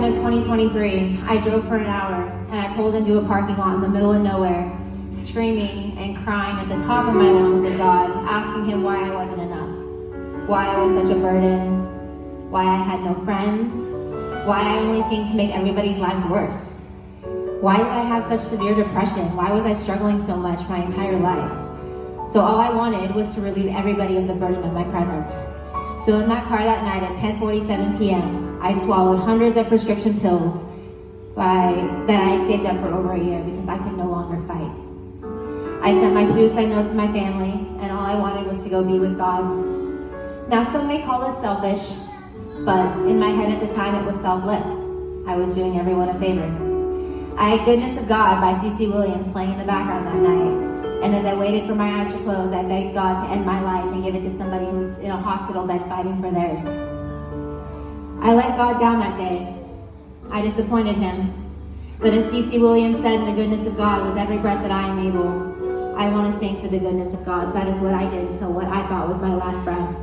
22nd of 2023, I drove for an hour and I pulled into a parking lot in the middle of nowhere, screaming and crying at the top of my lungs at God, asking him why I wasn't enough, why I was such a burden, why I had no friends, why I only seemed to make everybody's lives worse. Why did I have such severe depression? Why was I struggling so much my entire life? So all I wanted was to relieve everybody of the burden of my presence. So in that car that night at 10:47 p.m., I swallowed hundreds of prescription pills that I had saved up for over a year because I could no longer fight. I sent my suicide note to my family, and all I wanted was to go be with God. Now some may call this selfish, but in my head at the time it was selfless. I was doing everyone a favor. I had Goodness of God by C.C. Williams playing in the background that night. And as I waited for my eyes to close, I begged God to end my life and give it to somebody who's in a hospital bed fighting for theirs. I let God down that day. I disappointed him. But as C.C. Williams said in The Goodness of God, with every breath that I am able, I want to sing for the goodness of God. So that is what I did until what I thought was my last breath.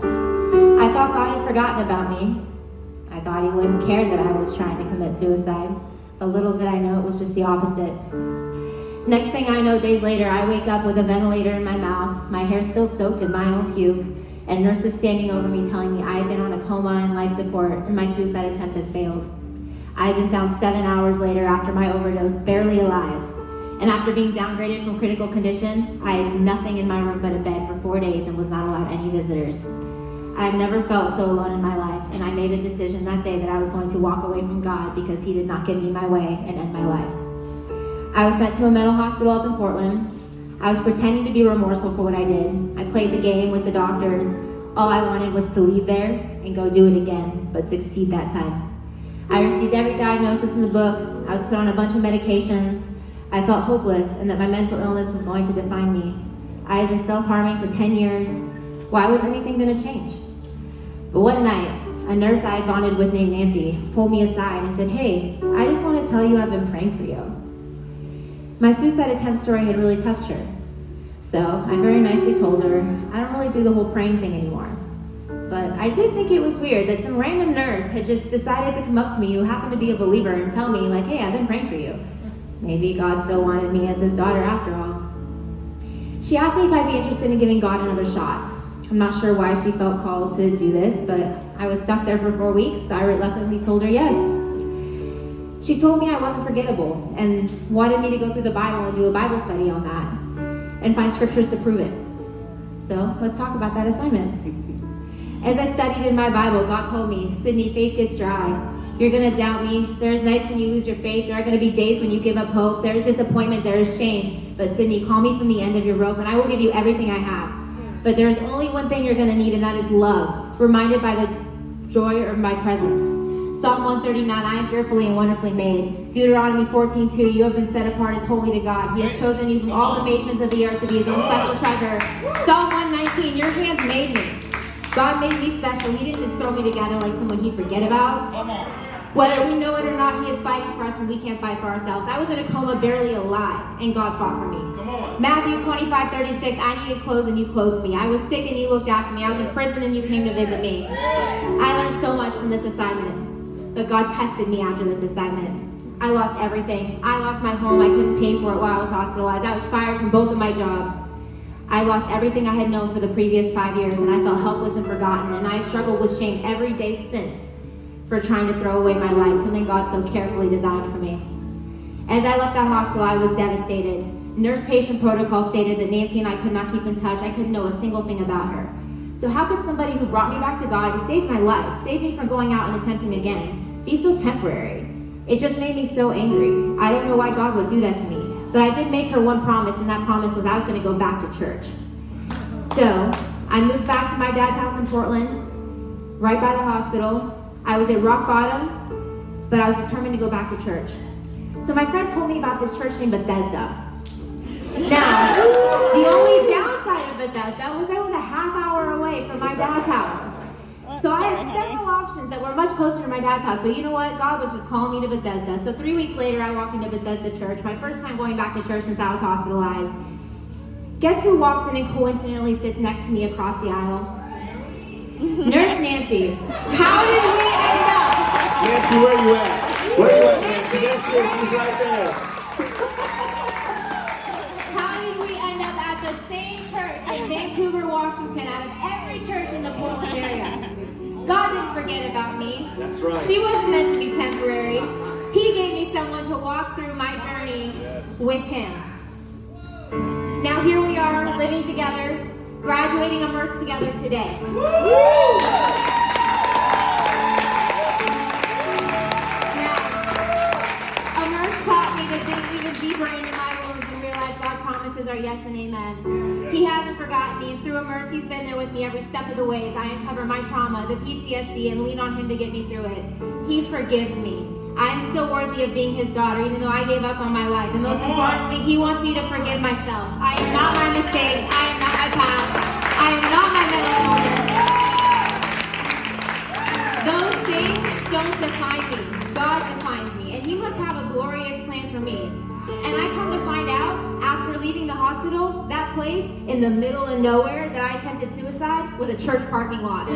I thought God had forgotten about me. I thought he wouldn't care that I was trying to commit suicide. But little did I know it was just the opposite. Next thing I know, days later, I wake up with a ventilator in my mouth, my hair still soaked in my own puke, and nurses standing over me telling me I had been on a coma and life support and my suicide attempt had failed. I had been found 7 hours later after my overdose, barely alive. And after being downgraded from critical condition, I had nothing in my room but a bed for 4 days and was not allowed any visitors. I have never felt so alone in my life, and I made a decision that day that I was going to walk away from God because he did not give me my way and end my life. I was sent to a mental hospital up in Portland. I was pretending to be remorseful for what I did. I played the game with the doctors. All I wanted was to leave there and go do it again, but succeed that time. I received every diagnosis in the book. I was put on a bunch of medications. I felt hopeless and that my mental illness was going to define me. I had been self-harming for 10 years. Why was anything going to change? But one night, a nurse I had bonded with named Nancy pulled me aside and said, "Hey, I just want to tell you I've been praying for you." My suicide attempt story had really touched her. So I very nicely told her, I don't really do the whole praying thing anymore. But I did think it was weird that some random nurse had just decided to come up to me who happened to be a believer and tell me, like, "Hey, I've been praying for you." Maybe God still wanted me as his daughter after all. She asked me if I'd be interested in giving God another shot. I'm not sure why she felt called to do this, but I was stuck there for 4 weeks, so I reluctantly told her yes. She told me I wasn't forgettable and wanted me to go through the Bible and do a Bible study on that and find scriptures to prove it. So let's talk about that assignment. As I studied in my Bible, God told me, "Sydney, faith gets dry. You're going to doubt me. There's nights when you lose your faith. There are going to be days when you give up hope. There is disappointment. There is shame. But Sydney, call me from the end of your rope and I will give you everything I have. But there is only one thing you're going to need, and that is love, reminded by the joy of my presence." Psalm 139, "I am fearfully and wonderfully made." Deuteronomy 14:2, "You have been set apart as holy to God. He has chosen you from all the nations of the earth to be his own special treasure." Psalm 119, "Your hands made me." God made me special. He didn't just throw me together like someone he'd forget about. Whether we know it or not, he is fighting for us when we can't fight for ourselves. I was in a coma, barely alive, and God fought for me. Matthew 25:36, "I needed clothes and you clothed me. I was sick and you looked after me. I was in prison and you came to visit me." I learned so much from this assignment. But God tested me after this assignment. I lost everything. I lost my home. I couldn't pay for it while I was hospitalized. I was fired from both of my jobs. I lost everything I had known for the previous 5 years, and I felt helpless and forgotten, and I struggled with shame every day since for trying to throw away my life, something God so carefully designed for me. As I left that hospital, I was devastated. Nurse-patient protocol stated that Nancy and I could not keep in touch. I couldn't know a single thing about her. So how could somebody who brought me back to God and saved my life, saved me from going out and attempting again, be so temporary? It just made me so angry. I don't know why God would do that to me, but I did make her one promise, and that promise was I was going to go back to church. So I moved back to my dad's house in Portland, right by the hospital. I was at rock bottom, but I was determined to go back to church. So my friend told me about this church named Bethesda. Now, the only downside of Bethesda was that it was a half hour away from my dad's house. So I had several options that were much closer to my dad's house, but you know what? God was just calling me to Bethesda. So 3 weeks later, I walked into Bethesda Church, my first time going back to church since I was hospitalized. Guess who walks in and coincidentally sits next to me across the aisle? Nurse Nancy. How did we end up? Nancy, where you at? There she is. She's right there. How did we end up at the same church in Vancouver, Washington, out of every church in the Portland area? God didn't forget about me. That's right. She wasn't meant to be temporary. He gave me someone to walk through my journey with him. Now here we are, living together, graduating Immerse together today. Now, Immerse taught me to dig even deeper into my wounds and realize God's promises are yes and amen. He hasn't forgotten me, and through Immerse, He's been there with me every step of the way as I uncover my trauma, the PTSD, and lean on Him to get me through it. He forgives me. I am still worthy of being His daughter, even though I gave up on my life. And most importantly, He wants me to forgive myself. I am not my mistakes. I am not my past. I am not my mental illness. Those things don't define me. God defines me. And He must have a glorious plan for me. And I come to find out, after leaving the hospital, that place in the middle of nowhere that I attempted suicide was a church parking lot.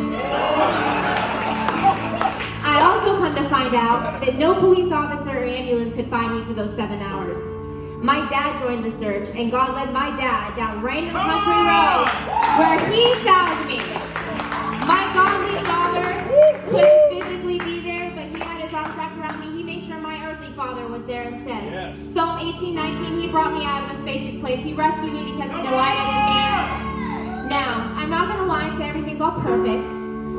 I also come to find out that no police officer or ambulance could find me for those 7 hours. My dad joined the search, and God led my dad down random country roads where He found me. My godly father couldn't physically be there, but He had His arms wrapped around me. He made sure my earthly father was there instead. Yes. Psalm 18:19, He brought me out of a spacious place. He rescued me because He delighted in me. Now, I'm not going to lie and say everything's all perfect.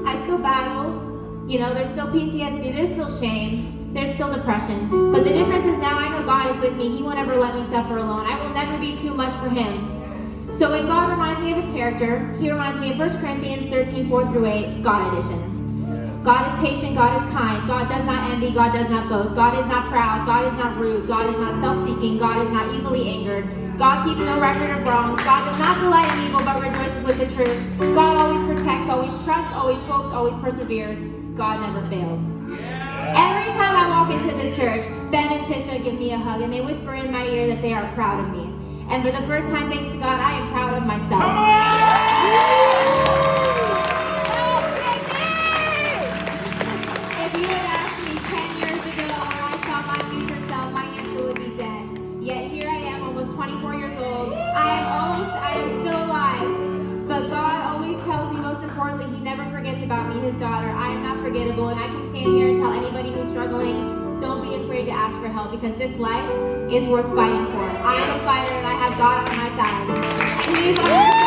I still battle. You know, there's still PTSD, there's still shame, there's still depression. But the difference is now I know God is with me. He won't ever let me suffer alone. I will never be too much for Him. So when God reminds me of His character, He reminds me of 1 Corinthians 13:4-8, God edition. God is patient, God is kind, God does not envy, God does not boast, God is not proud, God is not rude, God is not self-seeking, God is not easily angered, God keeps no record of wrongs, God does not delight in evil but rejoices with the truth, God always protects, always trusts, always hopes, always perseveres, God never fails. Every time I walk into this church, Ben and Tisha give me a hug and they whisper in my ear that they are proud of me. And for the first time, thanks to God, I am proud of myself. If you had asked me 10 years ago where I saw my future self, my answer would be dead. Yet here I am, almost 24 years old. I am still alive. But God always tells me, most importantly, He never forgets about me, His daughter. I am not forgettable, and I can stand here and tell anybody who's struggling, don't be afraid to ask for help, because this life is worth fighting for. I am a fighter, and I have God on my side. And He is on my side.